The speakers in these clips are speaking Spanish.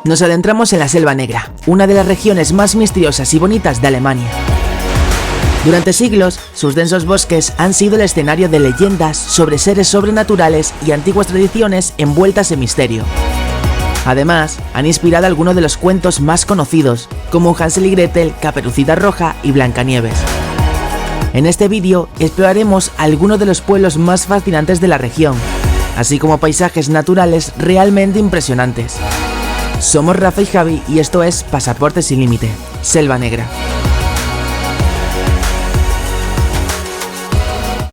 Nos adentramos en la Selva Negra, una de las regiones más misteriosas y bonitas de Alemania. Durante siglos, sus densos bosques han sido el escenario de leyendas sobre seres sobrenaturales y antiguas tradiciones envueltas en misterio. Además, han inspirado algunos de los cuentos más conocidos, como Hansel y Gretel, Caperucita Roja y Blancanieves. En este vídeo exploraremos algunos de los pueblos más fascinantes de la región, así como paisajes naturales realmente impresionantes. Somos Rafa y Javi y esto es Pasaporte sin Límite, Selva Negra.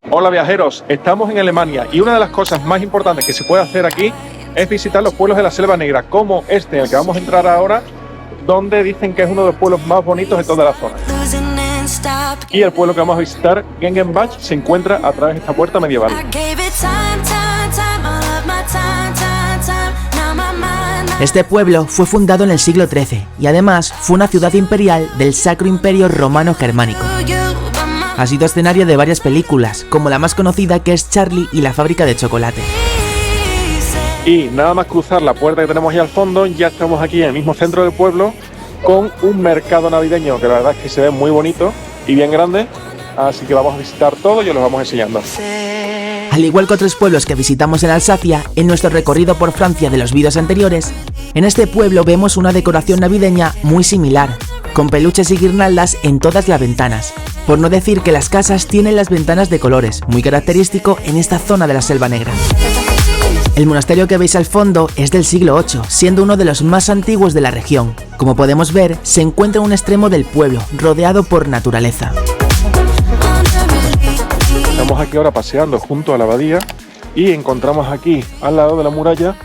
Hola viajeros, estamos en Alemania y una de las cosas más importantes que se puede hacer aquí es visitar los pueblos de la Selva Negra, como este en el que vamos a entrar ahora, donde dicen que es uno de los pueblos más bonitos de toda la zona. Y el pueblo que vamos a visitar, Gengenbach, se encuentra a través de esta puerta medieval. Este pueblo fue fundado en el siglo XIII y además fue una ciudad imperial del Sacro Imperio Romano Germánico. Ha sido escenario de varias películas, como la más conocida que es Charlie y la fábrica de chocolate. Y nada más cruzar la puerta que tenemos ahí al fondo, ya estamos aquí en el mismo centro del pueblo con un mercado navideño que la verdad es que se ve muy bonito y bien grande, así que vamos a visitar todo y os lo vamos enseñando. Al igual que otros pueblos que visitamos en Alsacia, en nuestro recorrido por Francia de los vídeos anteriores, en este pueblo vemos una decoración navideña muy similar, con peluches y guirnaldas en todas las ventanas, por no decir que las casas tienen las ventanas de colores, muy característico en esta zona de la Selva Negra. El monasterio que veis al fondo es del siglo VIII, siendo uno de los más antiguos de la región. Como podemos ver, se encuentra en un extremo del pueblo, rodeado por naturaleza. Estamos aquí ahora paseando junto a la abadía y encontramos aquí, al lado de la muralla,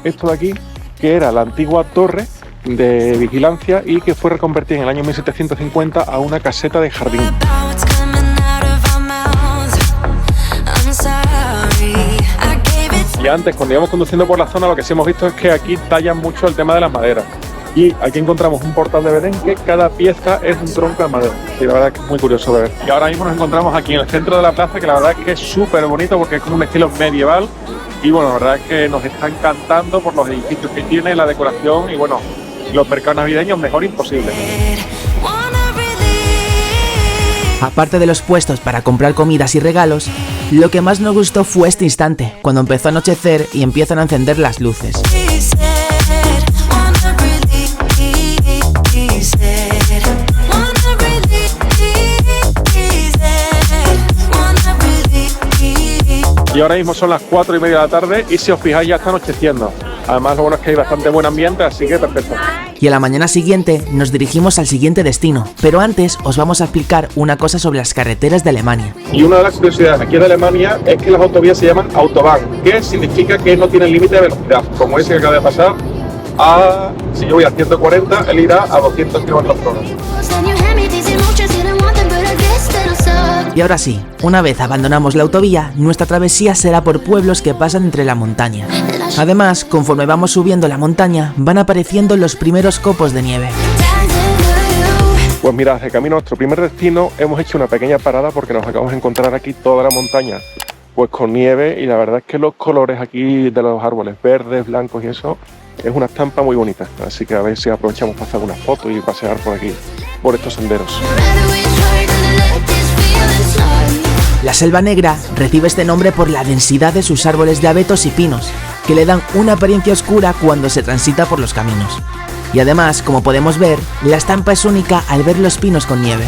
esto de aquí, que era la antigua torre de vigilancia y que fue reconvertida en el año 1750 a una caseta de jardín. Y antes, cuando íbamos conduciendo por la zona, lo que sí hemos visto es que aquí tallan mucho el tema de las maderas. Y aquí encontramos un portal de Belén que cada pieza es un tronco de madera. Y la verdad es que es muy curioso de ver. Y ahora mismo nos encontramos aquí en el centro de la plaza, que la verdad es que es súper bonito porque es como un estilo medieval. Y bueno, la verdad es que nos está encantando por los edificios que tiene, la decoración y bueno, los mercados navideños mejor imposible. Aparte de los puestos para comprar comidas y regalos, lo que más nos gustó fue este instante, cuando empezó a anochecer y empiezan a encender las luces. Y ahora mismo son las 4:30 de la tarde y si os fijáis ya está anocheciendo. Además lo bueno es que hay bastante buen ambiente, así que perfecto. Y a la mañana siguiente nos dirigimos al siguiente destino, pero antes os vamos a explicar una cosa sobre las carreteras de Alemania. Y una de las curiosidades aquí en Alemania es que las autovías se llaman Autobahn, que significa que no tienen límite de velocidad, como ese que acaba de pasar. Si yo voy a 140, él irá a 200 km/h. Y ahora sí, una vez abandonamos la autovía, nuestra travesía será por pueblos que pasan entre la montaña. Además, conforme vamos subiendo la montaña, van apareciendo los primeros copos de nieve. Pues mira, de camino a nuestro primer destino hemos hecho una pequeña parada porque nos acabamos de encontrar aquí toda la montaña pues con nieve y la verdad es que los colores aquí de los árboles verdes, blancos y eso es una estampa muy bonita. Así que a ver si aprovechamos para hacer unas fotos y pasear por aquí, por estos senderos. La Selva Negra recibe este nombre por la densidad de sus árboles de abetos y pinos, que le dan una apariencia oscura cuando se transita por los caminos. Y además, como podemos ver, la estampa es única al ver los pinos con nieve.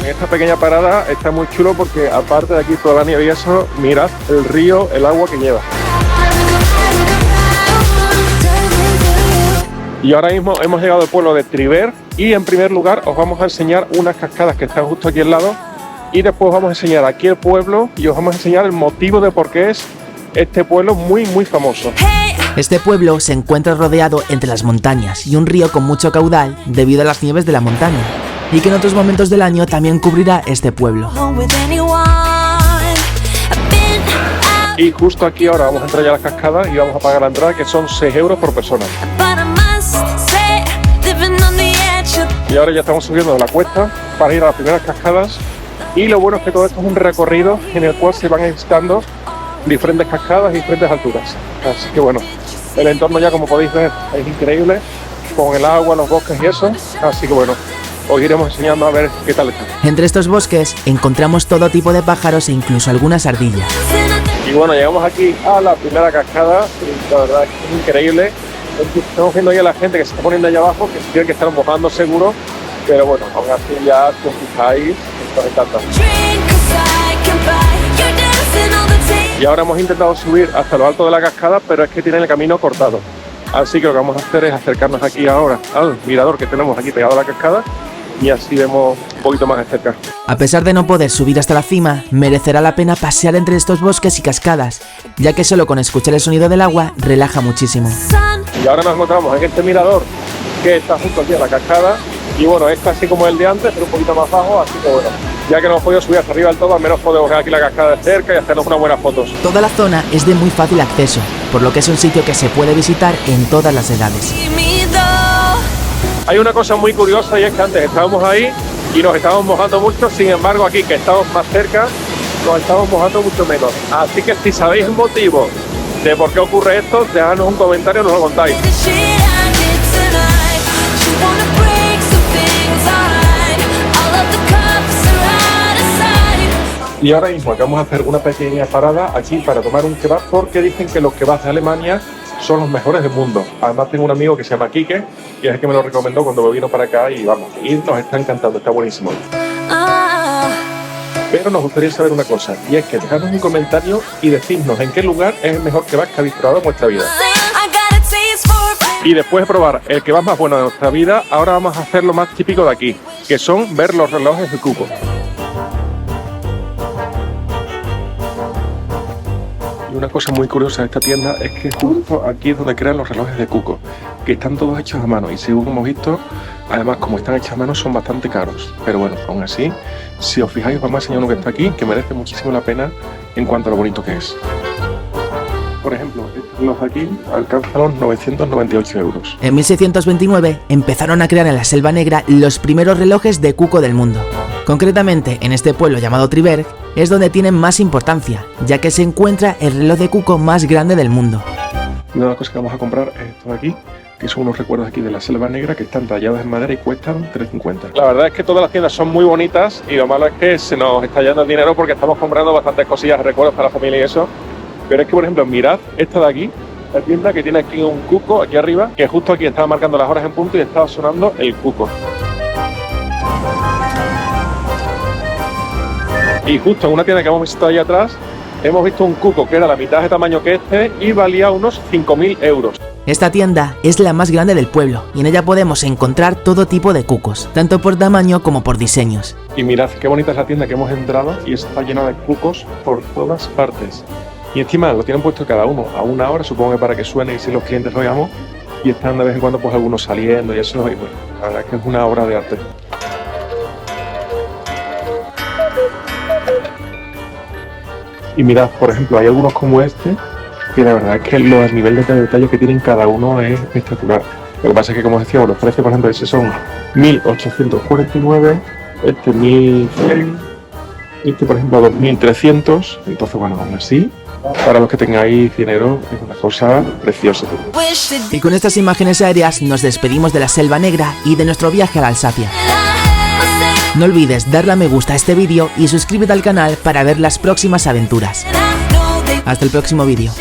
En esta pequeña parada está muy chulo porque aparte de aquí toda la nieve y eso, mirad el río, el agua que lleva. Y ahora mismo hemos llegado al pueblo de Triver y en primer lugar os vamos a enseñar unas cascadas que están justo aquí al lado y después vamos a enseñar aquí el pueblo y os vamos a enseñar el motivo de por qué es este pueblo muy famoso. Este pueblo se encuentra rodeado entre las montañas y un río con mucho caudal debido a las nieves de la montaña y que en otros momentos del año también cubrirá este pueblo. Y justo aquí ahora vamos a entrar ya a las cascadas y vamos a pagar la entrada que son 6 euros por persona. Y ahora ya estamos subiendo de la cuesta para ir a las primeras cascadas y lo bueno es que todo esto es un recorrido en el cual se van visitando diferentes cascadas y diferentes alturas. Así que bueno, El entorno ya, como podéis ver, es increíble, con el agua, los bosques y eso. Así que bueno, os iremos enseñando a ver qué tal está. Entre estos bosques encontramos todo tipo de pájaros e incluso algunas ardillas. Y bueno, llegamos aquí a la primera cascada, y la verdad es que es increíble. Estamos viendo ahí a la gente que se está poniendo allá abajo, que tiene que estar mojando seguro, pero bueno, aún así ya si os fijáis, nos encanta. Y ahora hemos intentado subir hasta lo alto de la cascada, pero es que tiene el camino cortado. Así que lo que vamos a hacer es acercarnos aquí ahora al mirador que tenemos aquí pegado a la cascada, y así vemos un poquito más de cerca. A pesar de no poder subir hasta la cima, merecerá la pena pasear entre estos bosques y cascadas, ya que solo con escuchar el sonido del agua relaja muchísimo. Y ahora nos encontramos en este mirador que está justo aquí a la cascada, y bueno, es casi como el de antes, pero un poquito más bajo, así que bueno, ya que no hemos podido subir hasta arriba del todo, al menos podemos ver aquí la cascada de cerca y hacernos unas buenas fotos. Toda la zona es de muy fácil acceso, por lo que es un sitio que se puede visitar en todas las edades. Hay una cosa muy curiosa, y es que antes estábamos ahí y nos estábamos mojando mucho, sin embargo aquí que estamos más cerca nos estamos mojando mucho menos. Así que si sabéis el motivo de por qué ocurre esto, dejadnos un comentario y nos lo contáis. Y ahora mismo vamos a hacer una pequeña parada aquí para tomar un kebab, porque dicen que los kebabs de Alemania son los mejores del mundo. Además tengo un amigo que se llama Quique, y es el que me lo recomendó cuando me vino para acá, y vamos, y nos está encantando, está buenísimo. Pero nos gustaría saber una cosa, y es que dejadnos un comentario y decidnos en qué lugar es el mejor kebab que habéis probado en vuestra vida. Y después de probar el kebab más bueno de nuestra vida, ahora vamos a hacer lo más típico de aquí, que son ver los relojes de Cuco. Y una cosa muy curiosa de esta tienda es que justo aquí es donde crean los relojes de Cuco, que están todos hechos a mano, y según hemos visto, además como están hechos a mano son bastante caros. Pero bueno, aún así, si os fijáis, vamos a enseñar uno que está aquí, que merece muchísimo la pena en cuanto a lo bonito que es. Por ejemplo, este reloj de aquí alcanza los 998 euros. En 1629 empezaron a crear en la Selva Negra los primeros relojes de Cuco del mundo. Concretamente, en este pueblo llamado Triberg es donde tienen más importancia, ya que se encuentra el reloj de Cuco más grande del mundo. Y una de las cosas que vamos a comprar es esto de aquí, que son unos recuerdos aquí de la Selva Negra, que están tallados en madera y cuestan 3,50. La verdad es que todas las tiendas son muy bonitas, y lo malo es que se nos está yendo el dinero porque estamos comprando bastantes cosillas, recuerdos para la familia y eso. Pero es que, por ejemplo, mirad esta de aquí, la tienda que tiene aquí un cuco aquí arriba, que justo aquí estaba marcando las horas en punto y estaba sonando el cuco. Y justo en una tienda que hemos visitado ahí atrás, hemos visto un cuco que era la mitad de tamaño que este y valía unos 5.000 euros. Esta tienda es la más grande del pueblo y en ella podemos encontrar todo tipo de cucos, tanto por tamaño como por diseños. Y mirad qué bonita es la tienda que hemos entrado, y está llena de cucos por todas partes. Y encima lo tienen puesto cada uno a una hora, supongo que para que suene y si los clientes lo oigamos, y están de vez en cuando pues algunos saliendo y eso, y bueno, la verdad es que es una obra de arte. Y mirad, por ejemplo, hay algunos como este, que la verdad es que el nivel de detalle que tienen cada uno es espectacular. Lo que pasa es que, como decíamos, los precios, por ejemplo, ese son 1.849, este 1.100, este, por ejemplo, 2.300. Entonces, bueno, aún así, para los que tengáis dinero, es una cosa preciosa. Y con estas imágenes aéreas nos despedimos de la Selva Negra y de nuestro viaje a la Alsacia. No olvides darle a me gusta a este vídeo y suscríbete al canal para ver las próximas aventuras. Hasta el próximo vídeo.